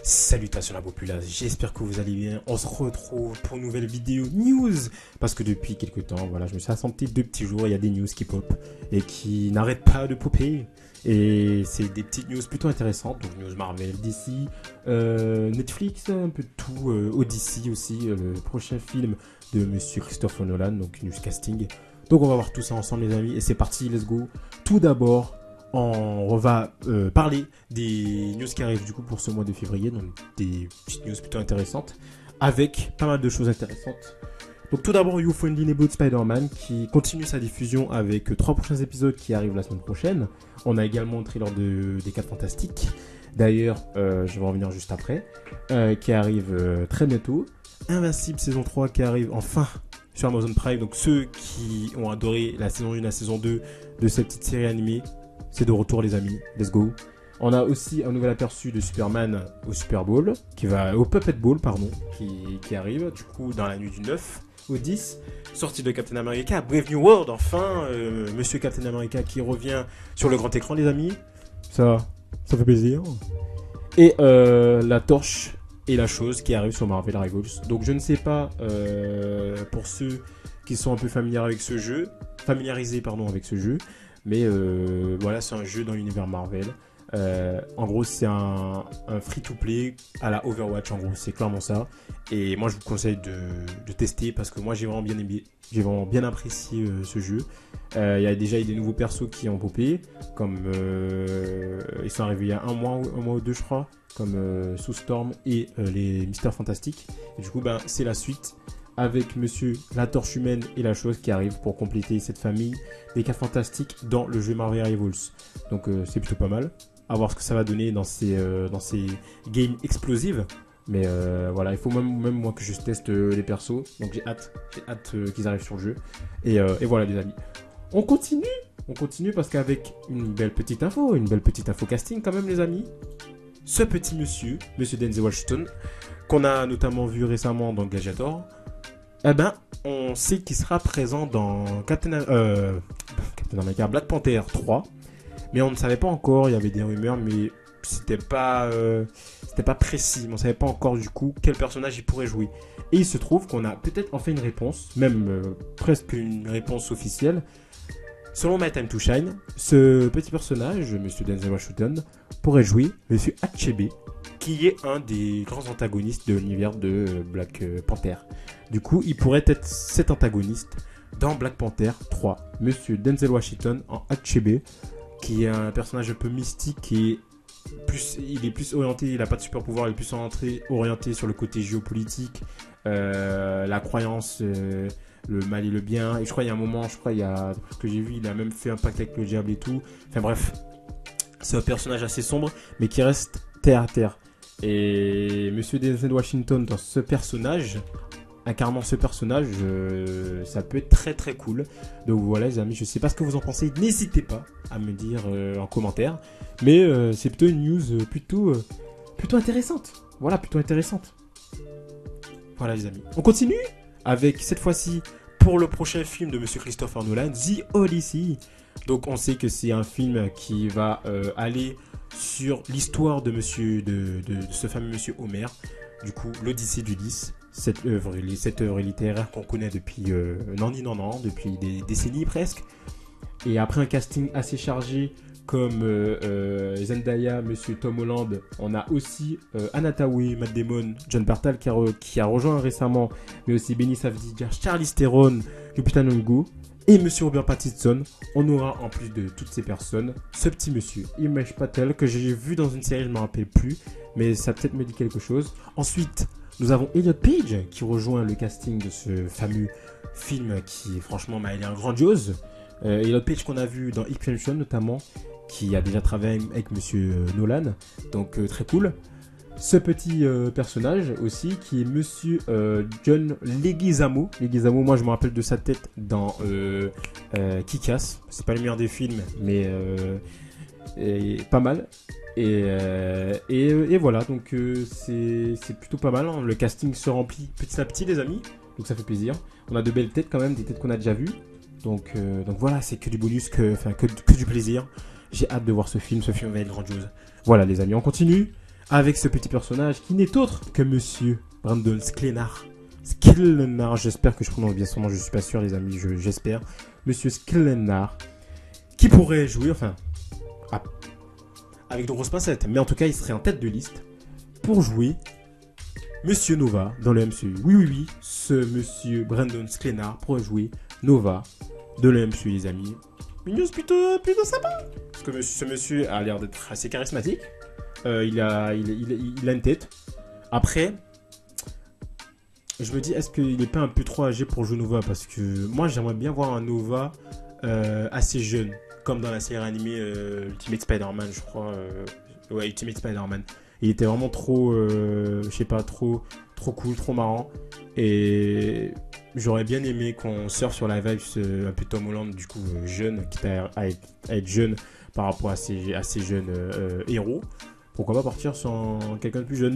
Salutations la populace, j'espère que vous allez bien. On se retrouve pour une nouvelle vidéo news. Parce que depuis quelques temps, voilà, je me suis absenté 2 petits jours. Il y a des news qui pop et qui n'arrêtent pas de popper. Et c'est des petites news plutôt intéressantes. Donc news Marvel, DC, Netflix, un peu de tout. Odyssey aussi, le prochain film de Monsieur Christopher Nolan, donc news casting. Donc on va voir tout ça ensemble les amis. Et c'est parti, let's go. Tout d'abord, on va parler des news qui arrivent du coup pour ce mois de février, donc des petites news plutôt intéressantes, avec pas mal de choses intéressantes. Donc tout d'abord, You Friendly Neighborhood Spider-Man qui continue sa diffusion avec 3 prochains épisodes qui arrivent la semaine prochaine. On a également le trailer des 4 Fantastiques, d'ailleurs je vais en revenir juste après, qui arrive très bientôt. Invincible saison 3 qui arrive enfin sur Amazon Prime, donc ceux qui ont adoré la saison 1 et la saison 2 de cette petite série animée, c'est de retour les amis, let's go. On a aussi un nouvel aperçu de Superman au Super Bowl, au Puppet Bowl, pardon, qui arrive, du coup, dans la nuit du 9 au 10. Sortie de Captain America, Brave New World, enfin, Monsieur Captain America qui revient sur le grand écran, les amis. Ça fait plaisir. Et la torche et la chose qui arrive sur Marvel Rivals. Donc je ne sais pas, pour ceux qui sont un peu familiarisés avec ce jeu, mais voilà, c'est un jeu dans l'univers Marvel. En gros, c'est un free-to-play à la Overwatch, en gros, c'est clairement ça. Et moi, je vous conseille de tester parce que moi, j'ai vraiment bien aimé, j'ai vraiment bien apprécié ce jeu. Il y a déjà eu des nouveaux persos qui ont popé, comme ils sont arrivés il y a un mois ou deux, je crois, comme Sue Storm et les Mister Fantastic. Et du coup, c'est la suite, avec Monsieur la Torche Humaine et la Chose qui arrive pour compléter cette famille des 4 Fantastiques dans le jeu Marvel Rivals. Donc c'est plutôt pas mal. À voir ce que ça va donner dans ces games explosives. Mais voilà, il faut même moi que je teste les persos. Donc j'ai hâte qu'ils arrivent sur le jeu. Et voilà les amis. On continue parce qu'avec une belle petite info casting quand même les amis. Ce petit monsieur Denzel Washington, qu'on a notamment vu récemment dans Gladiator, on sait qu'il sera présent dans Captain America Black Panther 3, mais on ne savait pas encore, il y avait des rumeurs, mais c'était pas précis, mais on ne savait pas encore du coup quel personnage il pourrait jouer. Et il se trouve qu'on a peut-être enfin une réponse, même presque une réponse officielle. Selon My Time to Shine, ce petit personnage, Monsieur Denzel Washington, pourrait jouer Monsieur Achebe, qui est un des grands antagonistes de l'univers de Black Panther. Du coup, il pourrait être cet antagoniste dans Black Panther 3. Monsieur Denzel Washington en Achebe, qui est un personnage un peu mystique et il est plus orienté, il n'a pas de super pouvoir, il est plus orienté sur le côté géopolitique, la croyance, le mal et le bien. Et je crois il y a un moment, il y a ce que j'ai vu, il a même fait un pacte avec le diable et tout. Enfin bref, c'est un personnage assez sombre, mais qui reste terre à terre. Et Monsieur Denzel Washington dans ce personnage, incarnant ce personnage, ça peut être très très cool. Donc voilà les amis, je sais pas ce que vous en pensez, n'hésitez pas à me dire en commentaire. Mais c'est plutôt une news plutôt intéressante. Voilà, plutôt intéressante. Voilà les amis. On continue avec cette fois-ci pour le prochain film de Monsieur Christopher Nolan, The Odyssey. Donc on sait que c'est un film qui va aller sur l'histoire de ce fameux Monsieur Homer. Du coup, l'Odyssée d'Ulysse. Cette œuvre littéraire qu'on connaît depuis depuis des décennies presque. Et après un casting assez chargé comme Zendaya, Monsieur Tom Holland, on a aussi Anna Thaoué, Matt Damon, John Bartal qui a rejoint récemment, mais aussi Benny Safdie, Charlize Theron, Lupita Nyong'o et Monsieur Robert Pattinson. On aura en plus de toutes ces personnes ce petit monsieur Himesh Patel que j'ai vu dans une série, je ne me rappelle plus, mais ça peut-être me dit quelque chose. Ensuite, nous avons Elliot Page qui rejoint le casting de ce fameux film qui franchement m'a l'air grandiose. Elliot Page qu'on a vu dans X-Men notamment, qui a déjà travaillé avec Monsieur Nolan, donc très cool. Ce petit personnage aussi qui est Monsieur John Leguizamo. Moi je me rappelle de sa tête dans Kick-Ass. C'est pas le meilleur des films, mais pas mal. Et voilà, donc c'est plutôt pas mal, hein. Le casting se remplit petit à petit les amis, donc ça fait plaisir. On a de belles têtes quand même, des têtes qu'on a déjà vues. Donc voilà, c'est que du bonus, que du plaisir. J'ai hâte de voir ce film va être grandiose. Voilà les amis, on continue avec ce petit personnage qui n'est autre que Monsieur Brandon Sklenar, j'espère que je prononce bien son nom, je suis pas sûr les amis, j'espère. Monsieur Sklenar, qui pourrait jouer, enfin, avec de grosses pincettes, mais en tout cas il serait en tête de liste pour jouer Monsieur Nova dans le MCU. Oui, ce Monsieur Brandon Sklenar pourrait jouer Nova de le MCU les amis. Une news plutôt sympa, parce que ce monsieur a l'air d'être assez charismatique, il a une tête. Après, je me dis, est-ce qu'il n'est pas un peu trop âgé pour jouer Nova? Parce que moi, j'aimerais bien voir un Nova assez jeune, comme dans la série animée Ultimate Spider-Man, je crois. Ouais, Ultimate Spider-Man. Il était vraiment trop, je sais pas, trop cool, trop marrant. Et j'aurais bien aimé qu'on surfe sur la vibe un peu Tom Holland, du coup, jeune, quitte à être jeune par rapport à ces jeunes héros. Pourquoi pas partir sur quelqu'un de plus jeune?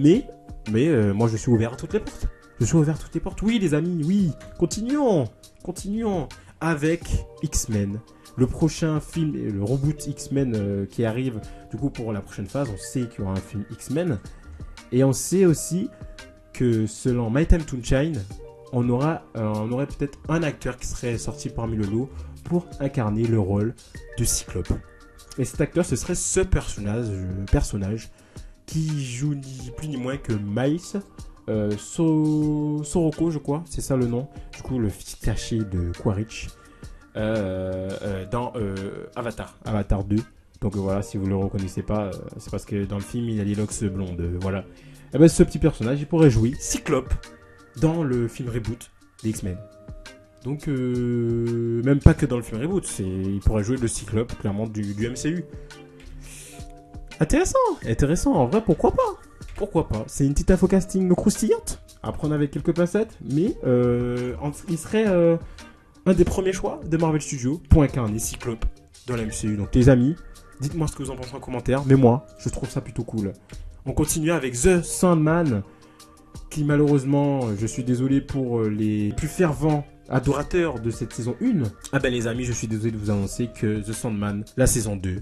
Mais moi, je suis ouvert à toutes les portes. Oui, les amis, oui. Continuons avec X-Men. Le prochain film, le reboot X-Men qui arrive du coup pour la prochaine phase. On sait qu'il y aura un film X-Men. Et on sait aussi que selon My Time to Shine, on aurait peut-être un acteur qui serait sorti parmi le lot pour incarner le rôle de Cyclope. Et cet acteur, ce serait ce personnage qui joue ni plus ni moins que Miles Soroko, je crois, c'est ça le nom. Du coup, le fils caché de Quaritch dans Avatar 2. Donc voilà, si vous le reconnaissez pas, c'est parce que dans le film, il a les locks blondes. Voilà. Et ben, ce petit personnage, il pourrait jouer Cyclope dans le film reboot des X-Men. Donc, même pas que dans le film reboot, il pourrait jouer le Cyclope, clairement, du MCU. Intéressant, en vrai, pourquoi pas. C'est une petite info casting croustillante, à prendre avec quelques pincettes, mais il serait un des premiers choix de Marvel Studios pour incarner Cyclope dans la MCU. Donc les amis, dites-moi ce que vous en pensez en commentaire, mais moi, je trouve ça plutôt cool. On continue avec The Sandman, qui malheureusement, je suis désolé pour les plus fervents adorateurs de cette saison 1. Ah ben les amis, je suis désolé de vous annoncer que The Sandman, la saison 2,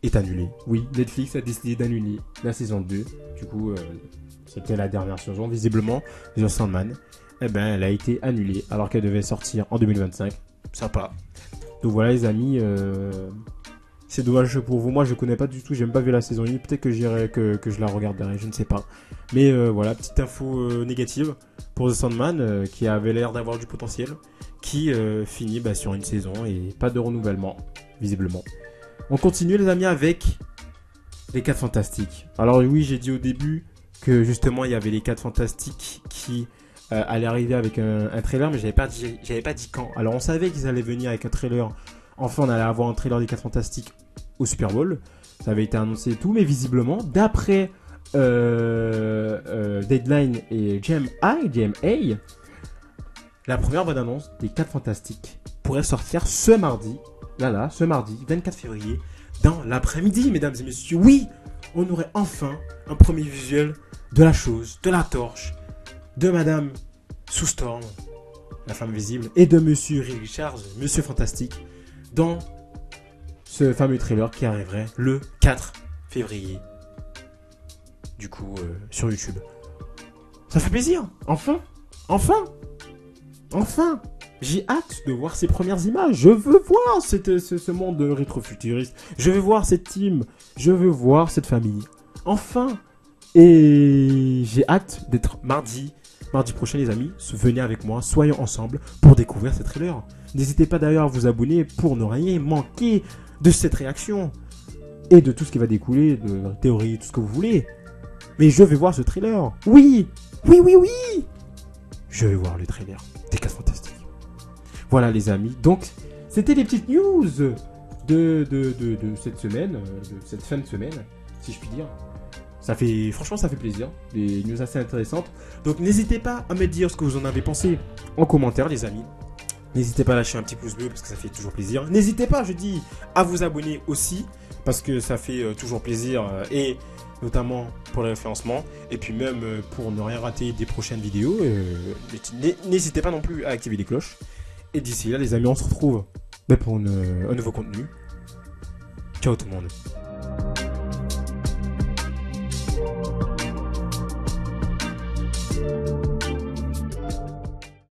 est annulée. Oui, Netflix a décidé d'annuler la saison 2. Du coup, c'était la dernière saison, visiblement, The Sandman. Eh ben, elle a été annulée, alors qu'elle devait sortir en 2025. Sympa. Donc voilà les amis, c'est dommage pour vous. Moi, je connais pas du tout, j'ai même pas vu la saison 1. Peut-être que que je la regarderai, je ne sais pas. Mais voilà, petite info négative pour The Sandman, qui avait l'air d'avoir du potentiel, qui finit sur une saison et pas de renouvellement, visiblement. On continue les amis avec les 4 Fantastiques. Alors oui, j'ai dit au début que justement il y avait les 4 Fantastiques qui allaient arriver avec un trailer, mais j'avais pas dit quand. Alors on savait qu'ils allaient venir avec un trailer. Enfin, on allait avoir un trailer des 4 Fantastiques au Super Bowl. Ça avait été annoncé et tout, mais visiblement, d'après Deadline et GMA, la première bonne annonce des 4 Fantastiques pourrait sortir ce mardi. Ce mardi 24 février, dans l'après-midi, mesdames et messieurs. Oui, on aurait enfin un premier visuel de la chose, de la torche, de Madame Sue Storm, la femme visible, et de Monsieur Reed Richards, Monsieur Fantastique, dans ce fameux trailer qui arriverait le 4 février, du coup, sur YouTube. Ça fait plaisir, enfin. J'ai hâte de voir ces premières images. Je veux voir ce monde rétrofuturiste. Je veux voir cette team. Je veux voir cette famille. Enfin. Et j'ai hâte d'être mardi prochain, les amis. Venez avec moi. Soyons ensemble pour découvrir ces trailers. N'hésitez pas d'ailleurs à vous abonner pour ne rien manquer de cette réaction. Et de tout ce qui va découler, de théorie, tout ce que vous voulez. Mais je vais voir ce trailer. Oui. Je vais voir le trailer des 4 Fantastiques. Voilà les amis, donc c'était les petites news de cette semaine, de cette fin de semaine, si je puis dire. Franchement ça fait plaisir, des news assez intéressantes. Donc n'hésitez pas à me dire ce que vous en avez pensé en commentaire les amis. N'hésitez pas à lâcher un petit pouce bleu parce que ça fait toujours plaisir. N'hésitez pas, je dis, à vous abonner aussi parce que ça fait toujours plaisir et notamment pour le référencement et puis même pour ne rien rater des prochaines vidéos. N'hésitez pas non plus à activer les cloches. Et d'ici là, les amis, on se retrouve pour un nouveau contenu. Ciao tout le monde. ciao.